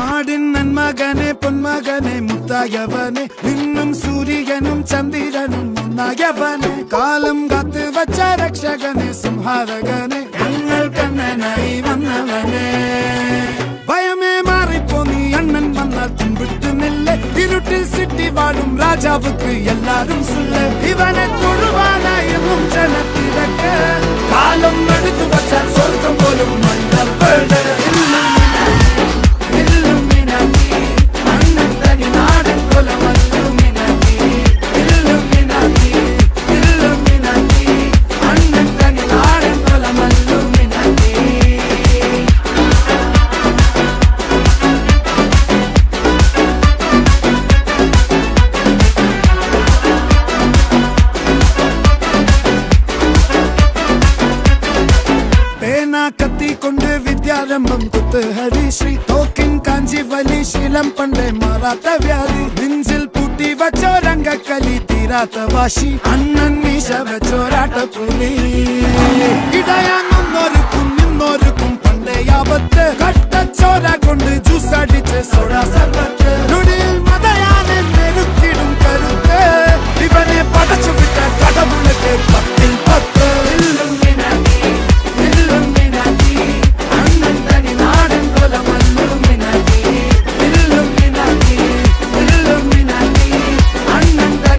നാടിൻ നന്മകനെ പൊന്മകനെ മുത്തായവനെ നിന്നും സൂര്യനും ചന്ദ്രനും ഒന്നായവനെ കാലം കാത്ത് വച്ച രക്ഷകനെ സംഹാരകനെ ഞങ്ങൾ കണ്ണനായി വന്നവനെ ഭയമേ മാറിപ്പോ നീ അണ്ണൻ വന്നാൽ തുമ്പിട്ടുന്നില്ല ഇരുട്ടിൽ സിറ്റി വാഴും രാജാവുക്ക് എല്ലാരും സുല്ല ഇവനെ തൊഴുവാനായും ജനത്തിരക്ക് കാലം എടുത്തു വച്ചാൽ സ്വർഗം പോലും മണ്ണപ്പേട് കത്തിക്കൊണ്ട് വിദ്യാരംഭം കുത്ത് ഹരിശ്രീ തോക്കിൻ കാഞ്ചി വലി ശീലം പണ്ടേ മാറാത്ത വ്യാധി നെഞ്ചിൽ പൂട്ടി വച്ചോരംഗക്കലി തീരാത്ത വാശി അണ്ണൻ മീശ വെച്ചോരാട്ടപ്പുലി ഇടയാങ്ങുന്നൊരുക്കും നിന്നൊരുക്കും പണ്ടേ ആപത്ത് കട്ടച്ചോര കൊണ്ട് ജ്യൂസ് അടിച്ച് സോഡ സർബത്ത്